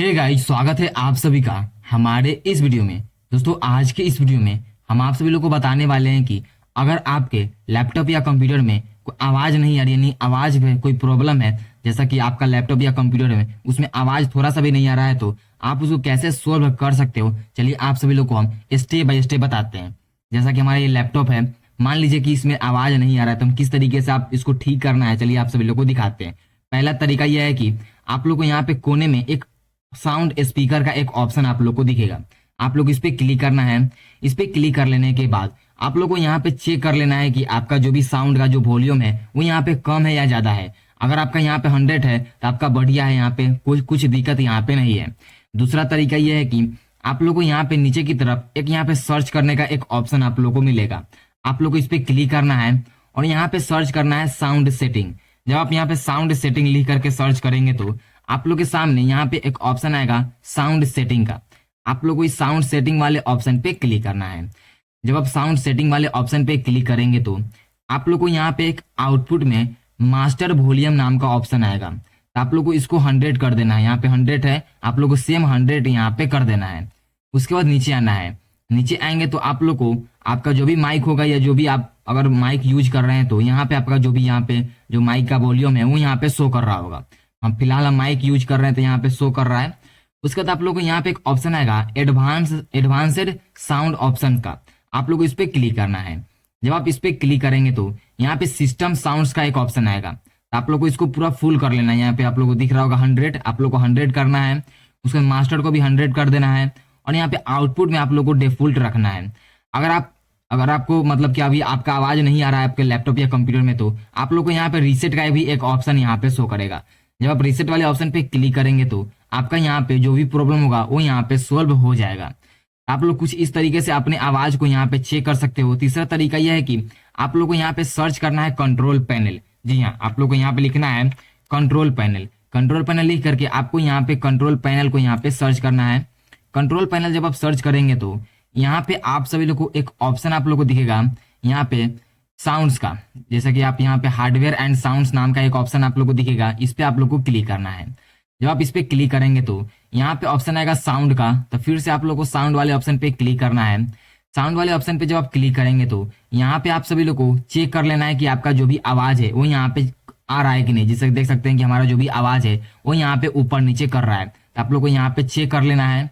Hey guys, स्वागत है आप सभी का हमारे इस वीडियो में। दोस्तों, आज के इस वीडियो में हम आप सभी लोग को बताने वाले हैं कि अगर आपके लैपटॉप या कंप्यूटर में कोई आवाज़ नहीं आ रही, यानी आवाज़ में कोई प्रॉब्लम है, जैसा कि आपका लैपटॉप या कंप्यूटर में उसमें आवाज़ थोड़ा सा भी नहीं आ रहा है, तो आप उसको कैसे सोल्व कर सकते हो। चलिए आप सभी लोग को हम स्टेप बाय स्टेप बताते हैं। जैसा कि हमारा ये लैपटॉप है, मान लीजिए कि इसमें आवाज़ नहीं आ रहा है, तो हम किस तरीके से आप इसको ठीक करना है, चलिए आप सभी लोग को दिखाते हैं। पहला तरीका यह है कि आप लोग को यहाँ पे कोने में एक साउंड स्पीकर का एक ऑप्शन आप लोग को दिखेगा। आप लोग इस पे क्लिक करना है। इस पे क्लिक कर लेने के बाद आप लोग को यहाँ पे चेक कर लेना है कि आपका जो भी साउंड का जो वॉल्यूम है वो यहाँ पे कम है या ज्यादा है। अगर आपका यहाँ पे 100 है तो आपका बढ़िया है, यहाँ पे कुछ दिक्कत यहाँ पे नहीं है। दूसरा तरीका यह है कि आप लोग को यहाँ पे नीचे की तरफ एक यहाँ पे सर्च करने का एक ऑप्शन आप लोग को मिलेगा। आप लोग को इस पे क्लिक करना है और यहाँ पे सर्च करना है साउंड सेटिंग। जब आप यहाँ पे साउंड सेटिंग लिख करके सर्च करेंगे तो आप लोग के सामने यहाँ पे एक ऑप्शन आएगा साउंड सेटिंग का। आप लोग को इस साउंड सेटिंग वाले ऑप्शन पे क्लिक करना है। जब आप साउंड सेटिंग वाले ऑप्शन पे क्लिक करेंगे तो आप लोग को यहाँ पे एक आउटपुट में मास्टर वॉल्यूम नाम का ऑप्शन आएगा। तो आप लोग को इसको 100 कर देना है। यहाँ पे 100 है, आप लोग को सेम 100 यहाँ पे कर देना है। उसके बाद नीचे आना है। नीचे आएंगे तो आप लोग को आपका जो भी माइक होगा या जो भी आप अगर माइक यूज कर रहे हैं तो यहाँ पे आपका जो भी यहाँ पे जो माइक का वॉल्यूम है वो यहाँ पे शो कर रहा होगा। हम फिलहाल माइक यूज कर रहे हैं तो यहाँ पे शो कर रहा है। उसके बाद आप लोग को यहाँ पे एक ऑप्शन आएगा एडवांस्ड साउंड ऑप्शन का। आप लोग को इस पे क्लिक करना है। जब आप इस पे क्लिक करेंगे तो यहाँ पे सिस्टम साउंड्स का एक ऑप्शन आएगा। तो आप लोग को इसको पूरा फुल कर लेना है। यहाँ पे आप लोग को दिख रहा होगा 100, आप लोग को 100 करना है। उसके मास्टर को भी 100 कर देना है और यहाँ पे आउटपुट में आप लोग को डिफॉल्ट रखना है। अगर आपको मतलब कि अभी आपका आवाज नहीं आ रहा है आपके लैपटॉप या कंप्यूटर में, तो आप लोग को यहाँ पे रीसेट का भी एक ऑप्शन यहाँ पे शो करेगा। जब आप रीसेट वाले ऑप्शन पे क्लिक करेंगे तो आपका यहाँ पे जो भी प्रॉब्लम होगा वो यहाँ पे सोल्व हो जाएगा। आप लोग कुछ इस तरीके से अपने आवाज को यहाँ पे चेक कर सकते हो। तीसरा तरीका यह है कि आप लोग को यहाँ पे सर्च करना है कंट्रोल पैनल। जी हाँ, आप लोग को यहाँ पे लिखना है कंट्रोल पैनल। कंट्रोल पैनल लिख करके आपको यहाँ पे कंट्रोल पैनल को यहाँ पे सर्च करना है। कंट्रोल पैनल जब आप सर्च करेंगे तो यहाँ पे आप सभी लोग को एक ऑप्शन आप लोग को दिखेगा यहाँ पे साउंड्स का। जैसा कि आप यहाँ पे हार्डवेयर एंड साउंड्स नाम का एक ऑप्शन आप लोग को दिखेगा। इस पे आप लोग को क्लिक करना है। जब आप इस पे क्लिक करेंगे तो यहाँ पे ऑप्शन आएगा साउंड का। तो फिर से आप लोग को साउंड वाले ऑप्शन पे क्लिक करना है। साउंड वाले ऑप्शन पे जब आप क्लिक करेंगे तो यहाँ पे आप सभी लोग को चेक कर लेना है कि आपका जो भी आवाज है वो यहाँ पे आ रहा है कि नहीं। जैसे देख सकते हैं कि हमारा जो भी आवाज है वो यहाँ पे ऊपर नीचे कर रहा है। तो आप लोग को यहाँ पे चेक कर लेना है।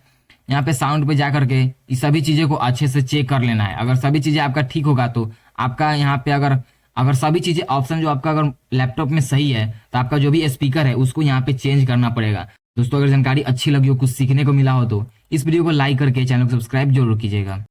यहाँ पे साउंड पे जा करके इस सभी चीजें को अच्छे से चेक कर लेना है। अगर सभी चीजें आपका ठीक होगा तो आपका यहाँ पे अगर सभी चीजें ऑप्शन जो आपका अगर लैपटॉप में सही है तो आपका जो भी स्पीकर है उसको यहाँ पे चेंज करना पड़ेगा। दोस्तों, अगर जानकारी अच्छी लगी हो, कुछ सीखने को मिला हो तो इस वीडियो को लाइक करके चैनल को सब्सक्राइब जरूर कीजिएगा।